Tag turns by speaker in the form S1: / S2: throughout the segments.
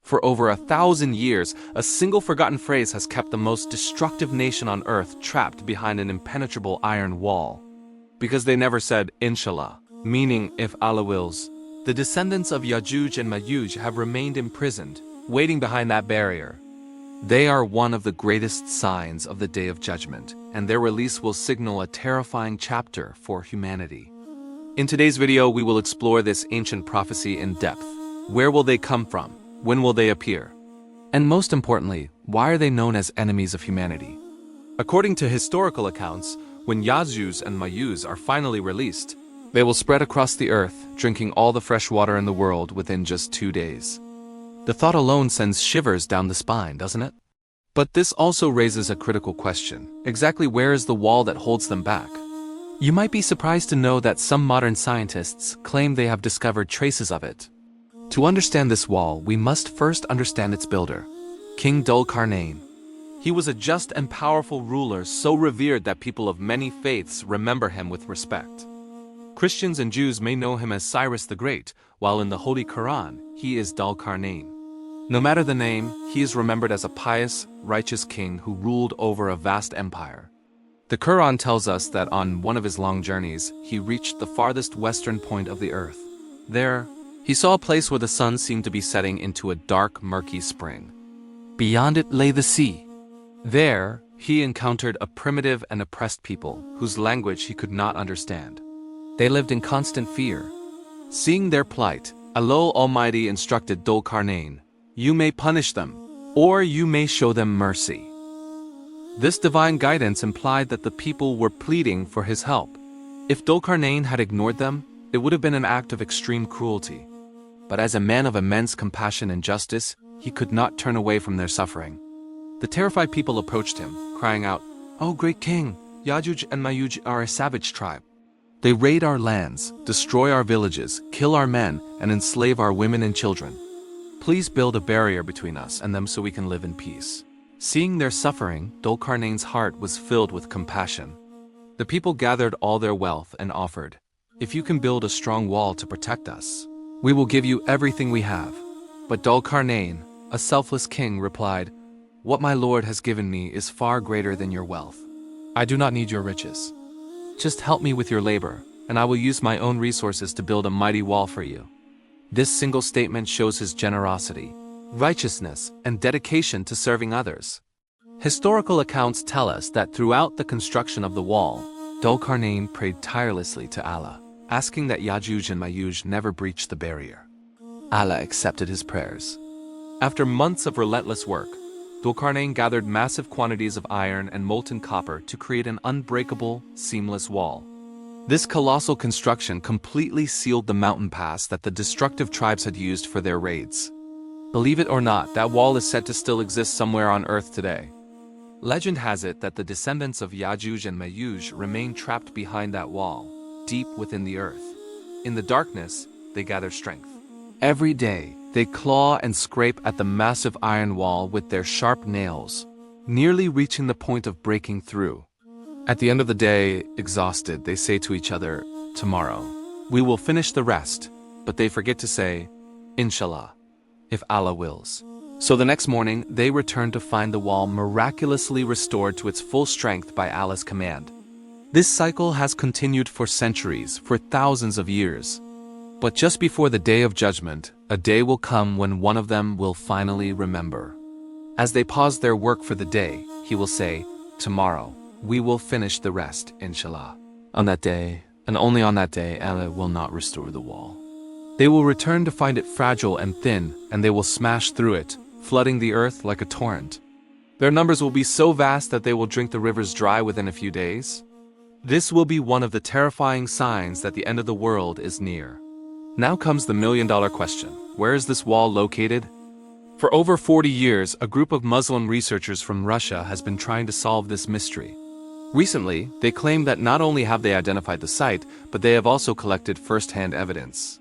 S1: For over 1,000 years, a single forgotten phrase has kept the most destructive nation on earth trapped behind an impenetrable iron wall. Because they never said, Inshallah, meaning if Allah wills. The descendants of Yajuj and Majuj have remained imprisoned, waiting behind that barrier. They are one of the greatest signs of the Day of Judgment, and their release will signal a terrifying chapter for humanity. In today's video, we will explore this ancient prophecy in depth. Where will they come from? When will they appear? And most importantly, why are they known as enemies of humanity? According to historical accounts, when Yajuj and Majuj are finally released, they will spread across the earth, drinking all the fresh water in the world within just 2 days. The thought alone sends shivers down the spine, doesn't it? But this also raises a critical question. Exactly where is the wall that holds them back? You might be surprised to know that some modern scientists claim they have discovered traces of it. To understand this wall, we must first understand its builder, King Dhul-Qarnayn. He was a just and powerful ruler so revered that people of many faiths remember him with respect. Christians and Jews may know him as Cyrus the Great, while in the Holy Quran, he is Dhul-Qarnayn. No matter the name, he is remembered as a pious, righteous king who ruled over a vast empire. The Quran tells us that on one of his long journeys, he reached the farthest western point of the earth. There, he saw a place where the sun seemed to be setting into a dark, murky spring. Beyond it lay the sea. There, he encountered a primitive and oppressed people whose language he could not understand. They lived in constant fear. Seeing their plight, Allah Almighty instructed Dhul-Qarnayn, "You may punish them, or you may show them mercy." This divine guidance implied that the people were pleading for his help. If Dhul-Qarnayn had ignored them, it would have been an act of extreme cruelty. But as a man of immense compassion and justice, he could not turn away from their suffering. The terrified people approached him, crying out, "O great king, Yajuj and Majuj are a savage tribe. They raid our lands, destroy our villages, kill our men, and enslave our women and children. Please build a barrier between us and them so we can live in peace." Seeing their suffering, Dhul-Qarnayn's heart was filled with compassion. The people gathered all their wealth and offered, "If you can build a strong wall to protect us, we will give you everything we have." But Dhul-Qarnayn, a selfless king, replied, "What my lord has given me is far greater than your wealth. I do not need your riches. Just help me with your labor, and I will use my own resources to build a mighty wall for you." This single statement shows his generosity, righteousness, and dedication to serving others. Historical accounts tell us that throughout the construction of the wall, Dhul-Qarnayn prayed tirelessly to Allah, asking that Yajuj and Majuj never breach the barrier. Allah accepted his prayers. After months of relentless work, Dhul-Qarnayn gathered massive quantities of iron and molten copper to create an unbreakable, seamless wall. This colossal construction completely sealed the mountain pass that the destructive tribes had used for their raids. Believe it or not, that wall is said to still exist somewhere on Earth today. Legend has it that the descendants of Yajuj and Majuj remain trapped behind that wall, deep within the earth. In the darkness, they gather strength. Every day, they claw and scrape at the massive iron wall with their sharp nails, nearly reaching the point of breaking through. At the end of the day, exhausted, they say to each other, "Tomorrow, we will finish the rest," but they forget to say, "Inshallah, if Allah wills." So the next morning, they return to find the wall miraculously restored to its full strength by Allah's command. This cycle has continued for centuries, for thousands of years. But just before the Day of Judgment, a day will come when one of them will finally remember. As they pause their work for the day, he will say, "Tomorrow, we will finish the rest, inshallah." On that day, and only on that day, Allah will not restore the wall. They will return to find it fragile and thin, and they will smash through it, flooding the earth like a torrent. Their numbers will be so vast that they will drink the rivers dry within a few days. This will be one of the terrifying signs that the end of the world is near. Now comes the million-dollar question. Where is this wall located? For over 40 years, a group of Muslim researchers from Russia has been trying to solve this mystery. Recently, they claim that not only have they identified the site, but they have also collected first-hand evidence.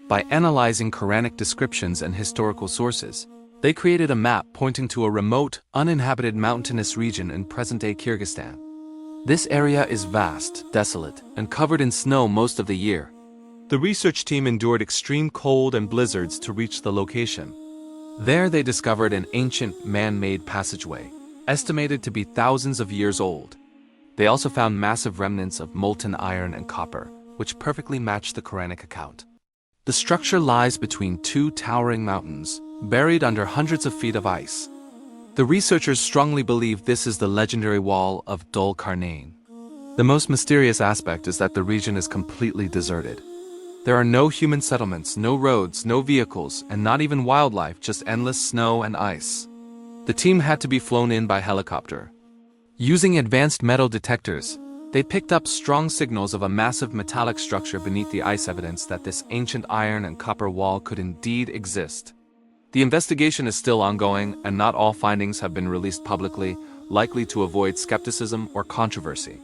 S1: By analyzing Quranic descriptions and historical sources, they created a map pointing to a remote, uninhabited mountainous region in present-day Kyrgyzstan. This area is vast, desolate, and covered in snow most of the year. The research team endured extreme cold and blizzards to reach the location. There they discovered an ancient man-made passageway, estimated to be thousands of years old. They also found massive remnants of molten iron and copper, which perfectly matched the Quranic account. The structure lies between two towering mountains, buried under hundreds of feet of ice. The researchers strongly believe this is the legendary wall of Dhul-Qarnayn. The most mysterious aspect is that the region is completely deserted. There are no human settlements, no roads, no vehicles, and not even wildlife, just endless snow and ice. The team had to be flown in by helicopter. Using advanced metal detectors, they picked up strong signals of a massive metallic structure beneath the ice, evidence that this ancient iron and copper wall could indeed exist. The investigation is still ongoing, and not all findings have been released publicly, likely to avoid skepticism or controversy.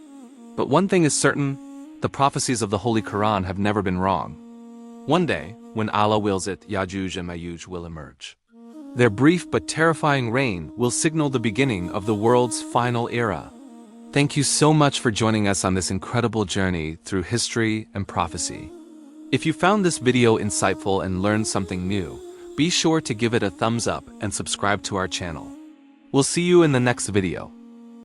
S1: But one thing is certain, the prophecies of the Holy Quran have never been wrong. One day, when Allah wills it, Yajuj and Majuj will emerge. Their brief but terrifying reign will signal the beginning of the world's final era. Thank you so much for joining us on this incredible journey through history and prophecy. If you found this video insightful and learned something new, be sure to give it a thumbs up and subscribe to our channel. We'll see you in the next video.